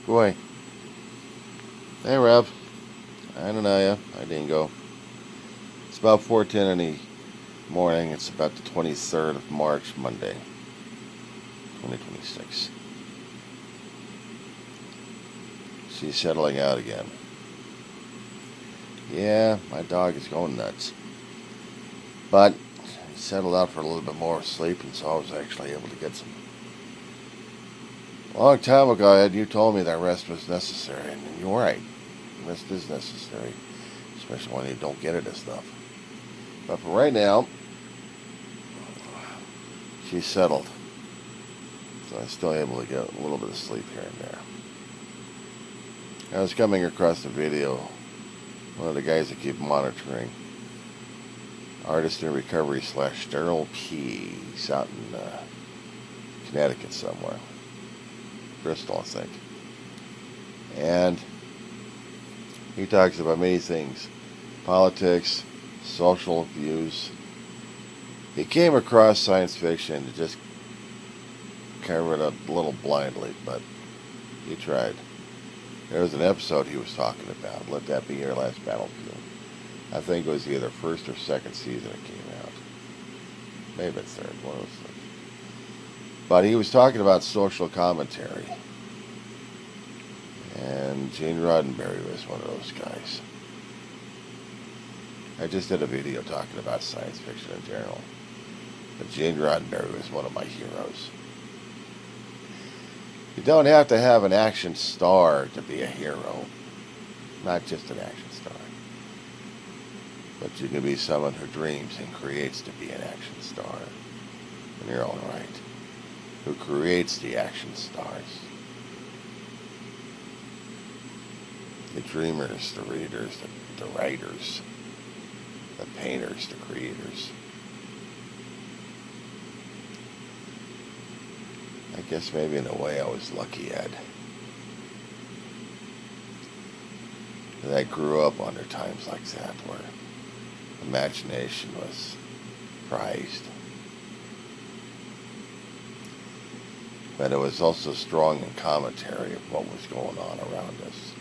Boy. Hey, Rev. I don't know ya. I didn't go. It's about 4:10 in the morning. It's about the 23rd of March, Monday, 2026. She's settling out again. Yeah, my dog is going nuts. But he settled out for a little bit more sleep, and so I was actually able to get some. A long time ago, Ed, you told me that rest was necessary, and you're right. Rest is necessary, especially when you don't get it and stuff. But for right now, she's settled. So I'm still able to get a little bit of sleep here and there. I was coming across the video. One of the guys that keep monitoring, Artist in Recovery / Daryl P. He's out in Connecticut somewhere. Bristol, I think. And he talks about many things. Politics, social views. He came across science fiction to just cover it up a little blindly, but he tried. There was an episode he was talking about. Let That Be Your Last Battlefield. I think it was either first or second season it came out. Maybe it's third, one of those things. But he was talking about social commentary. And Gene Roddenberry was one of those guys. I just did a video talking about science fiction in general. But Gene Roddenberry was one of my heroes. You don't have to have an action star to be a hero. Not just an action star. But you can be someone who dreams and creates to be an action star. In your own right. Who creates the action stars. The dreamers, the readers, the writers, the painters, the creators. I guess maybe in a way I was lucky, Ed. That I grew up under times like that where imagination was prized. But it was also strong in commentary of what was going on around us.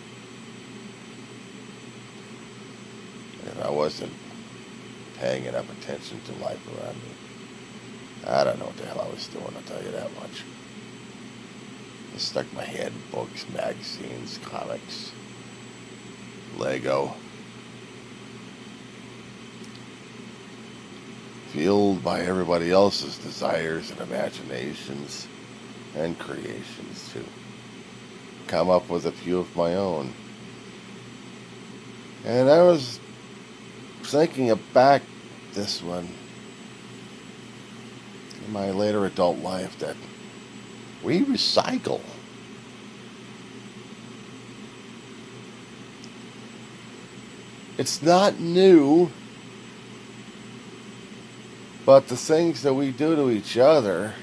And if I wasn't paying enough attention to life around me, I don't know what the hell I was doing, I'll tell you that much. I stuck my head in books, magazines, comics, Lego. Fueled by everybody else's desires and imaginations and creations to come up with a few of my own. And I was thinking back this one in my later adult life that we recycle. It's not new, but the things that we do to each other,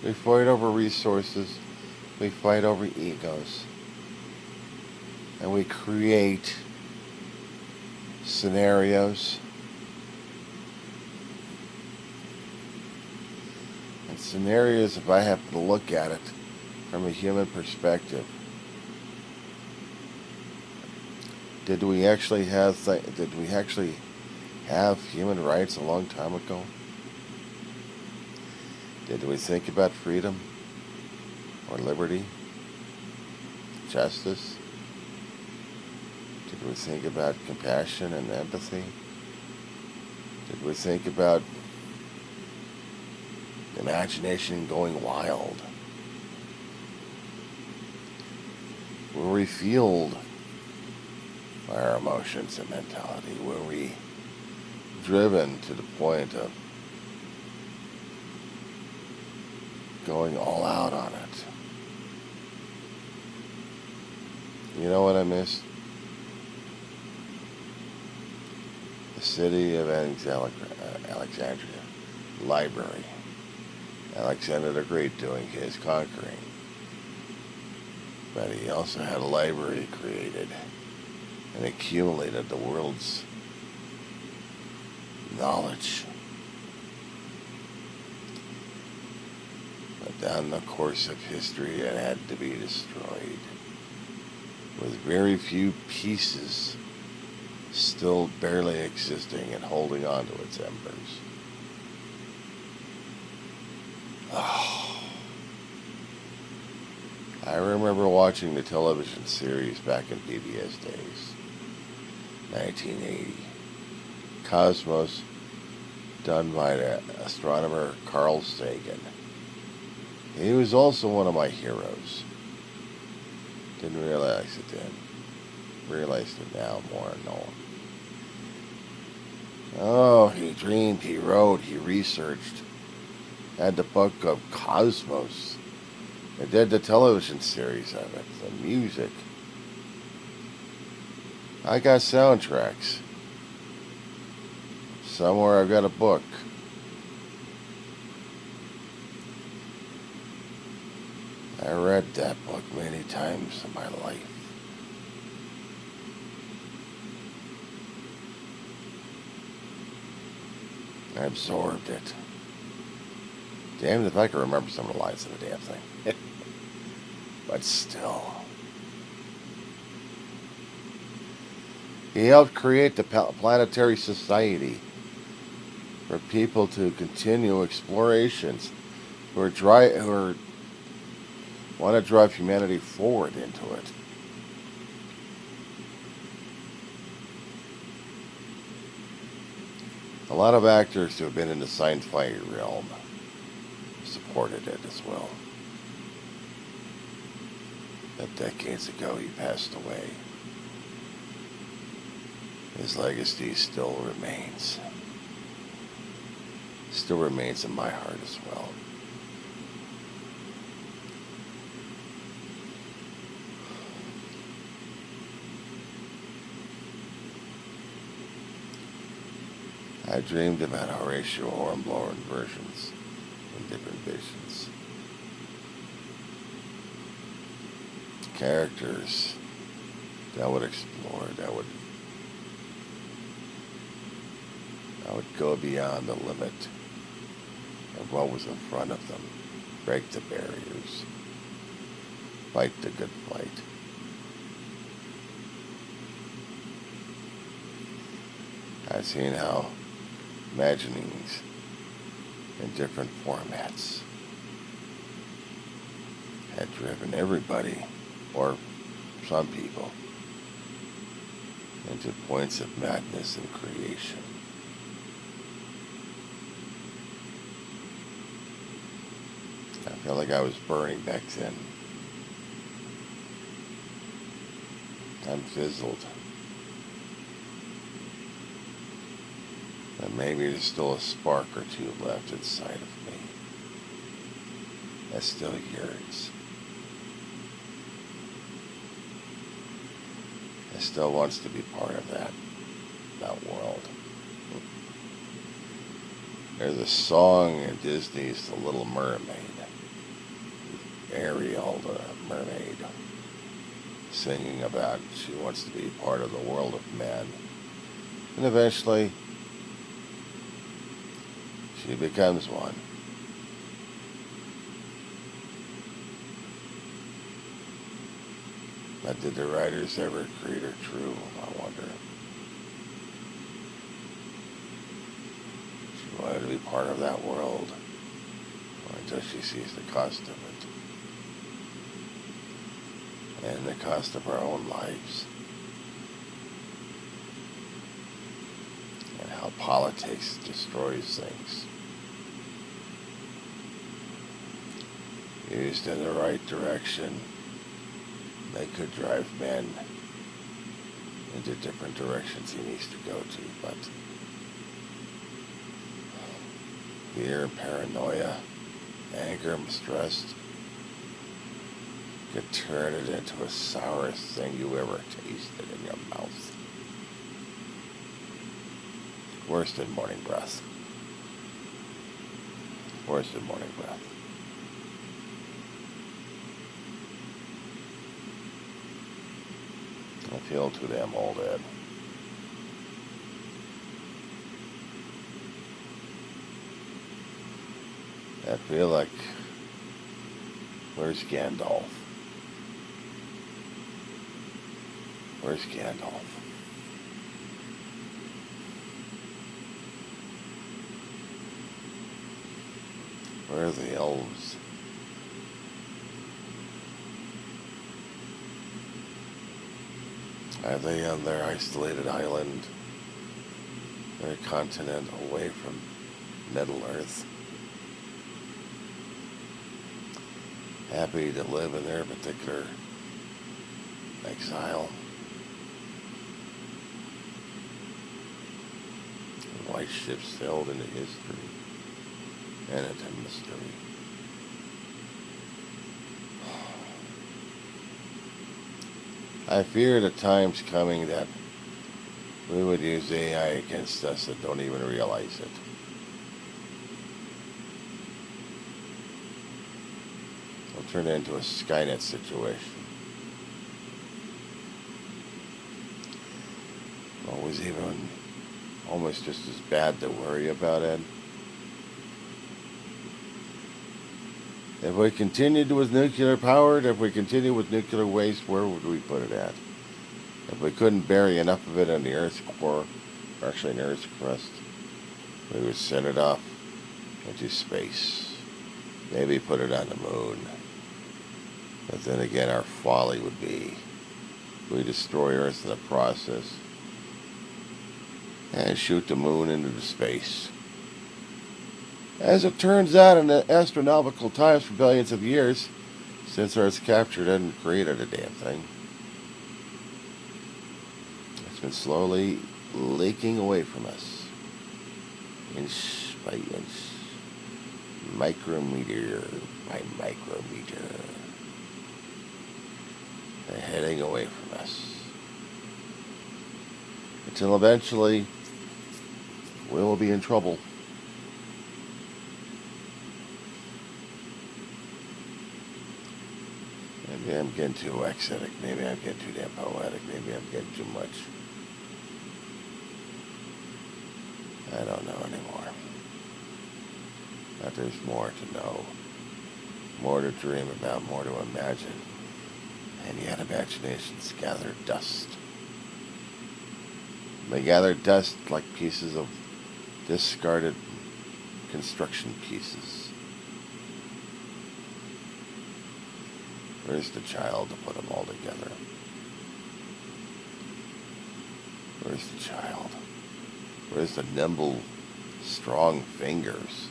we fight over resources, we fight over egos, and we create scenarios. And scenarios, if I happen to look at it from a human perspective, did we actually have human rights a long time ago? Did we think about freedom or liberty, justice? Did we think about compassion and empathy? Did we think about imagination going wild? Were we fueled by our emotions and mentality? Were we driven to the point of going all out on it? You know what I missed? The city of Alexandria library. Alexander the Great doing his conquering. But he also had a library created and accumulated the world's knowledge. But down the course of history, it had to be destroyed, with very few pieces still barely existing and holding on to its embers. Oh. I remember watching the television series back in PBS days, 1980. Cosmos, done by the astronomer Carl Sagan. He was also one of my heroes. Didn't realize it then. Realized it now more and more. Oh, he dreamed, he wrote, he researched. Had the book of Cosmos. They did the television series of it, the music. I got soundtracks. Somewhere I've got a book. I read that book many times in my life. I absorbed it. Damned if I can remember some of the lines of the damn thing. But still. He helped create the Planetary Society for people to continue explorations who want to drive humanity forward into it. A lot of actors who have been in the sci-fi realm supported it as well. But decades ago, he passed away. His legacy still remains. Still remains in my heart as well. I dreamed about Horatio Hornblower versions in different visions. Characters that would explore, that would go beyond the limit of what was in front of them, break the barriers, fight the good fight. I've seen how imaginings in different formats had driven everybody, or some people, into points of madness and creation. I felt like I was burning back then. I'm fizzled. But maybe there's still a spark or two left inside of me that still yearns. That still wants to be part of that world. There's a song in Disney's The Little Mermaid. Ariel, the mermaid, singing about she wants to be part of the world of men. And eventually, she becomes one. But did the writers ever create her true? I wonder. She wanted to be part of that world until she sees the cost of it. And the cost of our own lives. And how politics destroys things. Used in the right direction, they could drive men into different directions he needs to go to, but fear, paranoia, anger, mistrust could turn it into the sourest thing you ever tasted in your mouth. Worse than morning breath. Worse than morning breath. I feel too damn old, Ed. I feel like Where's Gandalf? Where's Gandalf? Where are the elves? Are they on their isolated island, their continent away from Middle Earth? Happy to live in their particular exile. White ships sailed into history and into mystery. I fear the time's coming that we would use AI against us that don't even realize it. We'll turn it into a Skynet situation. Always even almost just as bad to worry about it. If we continued with nuclear powered, if we continue with nuclear waste, where would we put it at? If we couldn't bury enough of it in the Earth's core, or actually in the Earth's crust, we would send it off into space. Maybe put it on the moon. But then again, our folly would be we destroy Earth in the process and shoot the moon into the space. As it turns out, in the astronomical times for billions of years, since Earth's captured and created a damn thing, it's been slowly leaking away from us, inch by inch, micrometer by micrometer, and heading away from us, until eventually we will be in trouble. Maybe I'm getting too ascetic. Maybe I'm getting too damn poetic. Maybe I'm getting too much. I don't know anymore. But there's more to know. More to dream about. More to imagine. And yet imaginations gather dust. They gather dust like pieces of discarded construction pieces. Where's the child to put them all together? Where's the child? Where's the nimble, strong fingers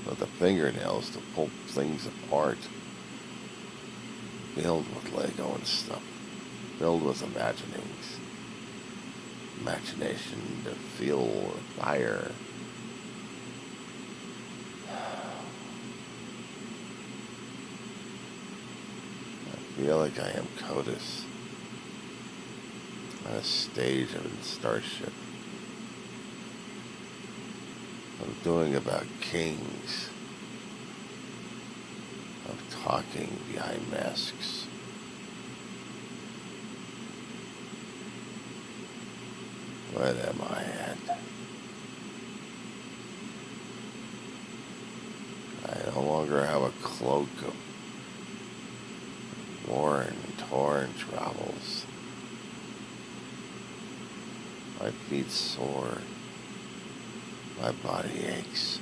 with the fingernails to pull things apart? Filled with Lego and stuff. Filled with imaginings. Imagination to feel fire. I feel like I am CODIS on a stage of a starship. I'm doing about kings. I'm talking behind masks. What am I at? I no longer have a cloak of worn and torn travels. My feet sore. My body aches.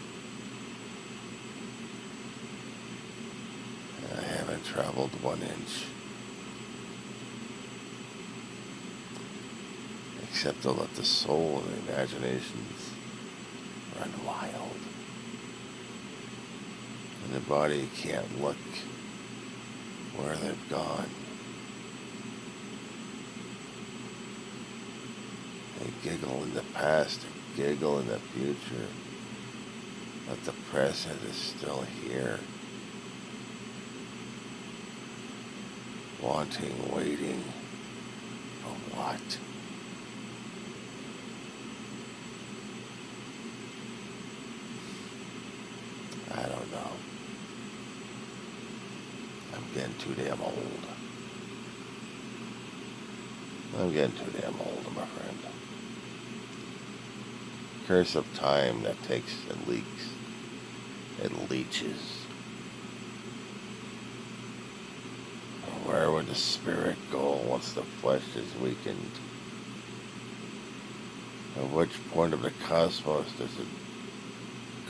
And I haven't traveled 1 inch. Except to let the soul and the imaginations run wild. And the body can't look where they've gone. They giggle in the past, they giggle in the future, but the present is still here. Wanting, waiting, for what? I don't know. I'm getting too damn old. I'm getting too damn old, my friend. Curse of time that takes and leaks. It leeches. does the spirit go once the flesh is weakened? At which point of the cosmos does it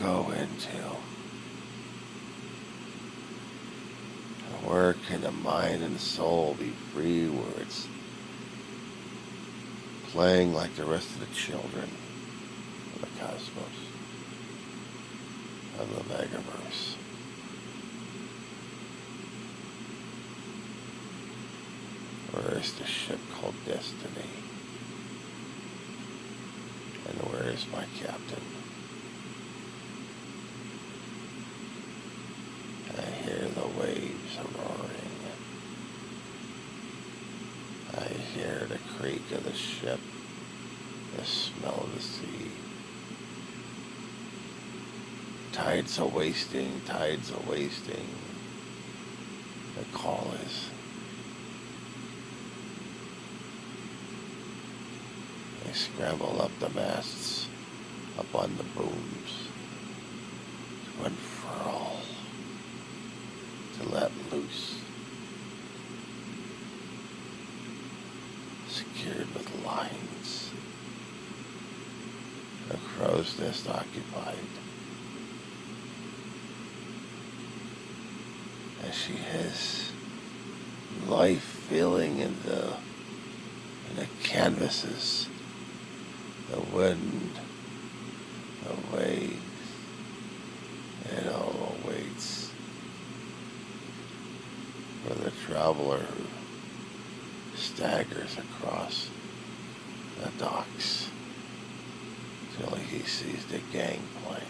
go into? And where can the mind and soul be free where it's playing like the rest of the children of the cosmos, of the megaverse? Where is the ship called Destiny? And where is my captain? I hear the waves roaring. I hear the creak of the ship, the smell of the sea. Tides are wasting, tides are wasting. The call is. They scramble up the masts, up on the booms, to unfurl, to let loose, secured with lines, a crow's nest occupied, as she has life feeling in the canvases, the wind, the waves, it all awaits for the traveler who staggers across the docks till he sees the gangplank.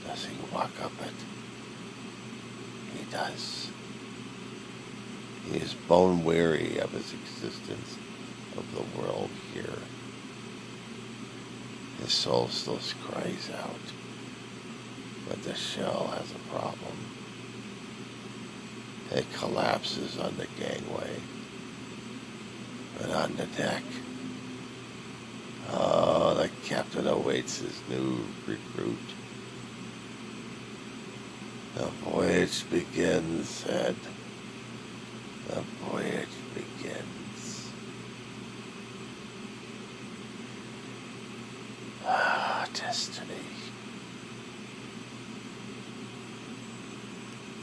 Does he walk up it? He does. He is bone weary of his existence of the world here. His soul still cries out, but the shell has a problem. It collapses on the gangway, but on the deck, oh, the captain awaits his new recruit. The voyage begins, Ed. The voyage.